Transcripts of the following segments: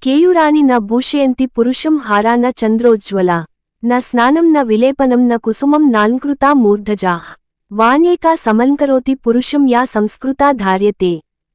కేయురాణి న భూషయంతి పురుషం హారా న చంద్రోజ్వల న స్నానం న విలేపనం న కుసుమం నాల్కృతా మూర్ధజా వాణ్యేకా సమలంకరోతి పురుషం యా సంస్కృతా ధార్యతే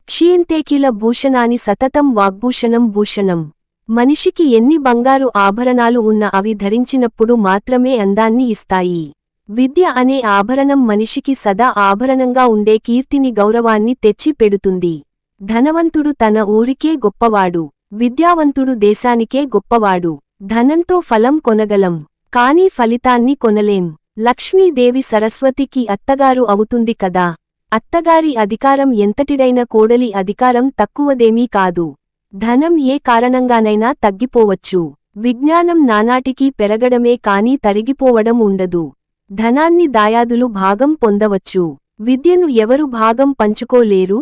క్షీయంతే కిల భూషణాని సతతం వాగ్భూషణం భూషణం. మనిషికి ఎన్ని బంగారు ఆభరణాలు ఉన్న అవి ధరించినప్పుడు మాత్రమే అందాన్ని ఇస్తాయి. విద్య అనే ఆభరణం మనిషికి సదా ఆభరణంగా ఉండే కీర్తిని గౌరవాన్ని తెచ్చి పెడుతుంది. ధనవంతుడు తన ఊరికే గొప్పవాడు, విద్యావంతుడు దేశానికే గొప్పవాడు. ధనంతో ఫలం కొనగలం, కానీ ఫలితాన్ని కొనలేం. లక్ష్మీదేవి సరస్వతికి అత్తగారు అవుతుంది కదా. అత్తగారి అధికారం ఎంతటిడైన కోడలి అధికారం తక్కువదేమీ కాదు. ధనం ఏ కారణంగానైనా తగ్గిపోవచ్చు. విజ్ఞానం నానాటికీ పెరగడమే కాని తరిగిపోవడం ఉండదు. ధనాన్ని దాయాదులు భాగం పొందవచ్చు. విద్యను ఎవరు భాగం పంచుకోలేరు,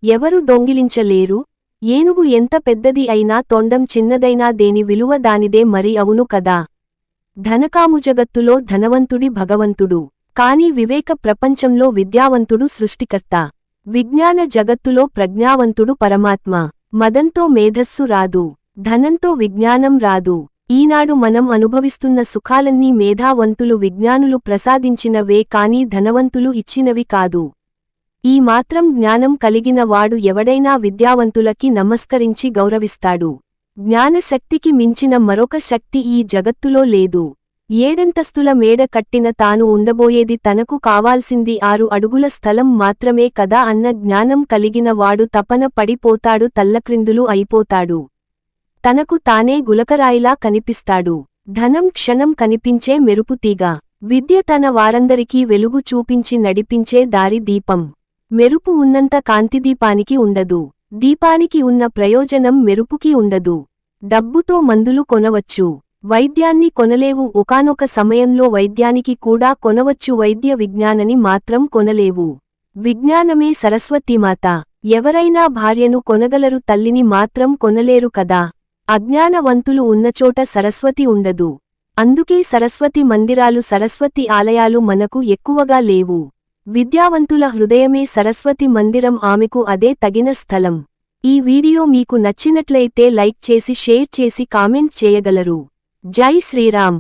ఎవరు దొంగిలించలేరు. ఏనుగు ఎంత పెద్దది అయినా తొండం చిన్నదైనా దేని విలువ దానిదే మరి అవును కదా. ధనకాముజగత్తులో ధనవంతుడి భగవంతుడు, కాని వివేక ప్రపంచంలో విద్యావంతుడు సృష్టికర్త. విజ్ఞాన జగత్తులో ప్రజ్ఞావంతుడు పరమాత్మ. మదంతో మేధస్సు రాదు, ధనంతో విజ్ఞానం రాదు. ఈనాడు మనం అనుభవిస్తున్న సుఖాలన్నీ మేధావంతులు విజ్ఞానులు ప్రసాదించినవే కాని ధనవంతులు ఇచ్చినవి కాదు. ఈ మాత్రం జ్ఞానం కలిగిన వాడు ఎవడైనా విద్యావంతులకి నమస్కరించి గౌరవిస్తాడు. జ్ఞానశక్తికి మించిన మరొక శక్తి ఈ జగత్తులో లేదు. ఏడంతస్తుల మేడ కట్టిన తాను ఉండబోయేది తనకు కావాల్సింది 6 అడుగుల స్థలం మాత్రమే కదా అన్న జ్ఞానం కలిగిన వాడు తపన పడిపోతాడు, తల్లక్రిందులు అయిపోతాడు. తనకు తానే గులకరాయిలా కనిపిస్తాడు. ధనం క్షణం కనిపించే మెరుపుతీగ. విద్య తన వారందరికీ వెలుగు చూపించి నడిపించే దారి దీపం. మెరుపు ఉన్నంత కాంతిదీపానికి ఉండదు. దీపానికి ఉన్న ప్రయోజనం మెరుపుకి ఉండదు. డబ్బుతో మందులు కొనవచ్చు, వైద్యాన్ని కొనలేవు. ఒకానొక సమయంలో వైద్యానికి కూడా కొనవచ్చు, వైద్య విజ్ఞానని మాత్రం కొనలేవు. విజ్ఞానమే సరస్వతీమాత. ఎవరైనా భార్యను కొనగలరు, తల్లిని మాత్రం కొనలేరు కదా. అజ్ఞానవంతులు ఉన్నచోట సరస్వతి ఉండదు. అందుకే సరస్వతి మందిరాలు, సరస్వతి ఆలయాలు మనకు ఎక్కువగా లేవు. విద్యావంతుల హృదయమే సరస్వతి మందిరం, ఆమెకు అదే తగిన స్థలం. ఈ వీడియో మీకు నచ్చినట్లయితే లైక్ చేసి, షేర్ చేసి, కామెంట్ చేయగలరు. జై శ్రీరామ్.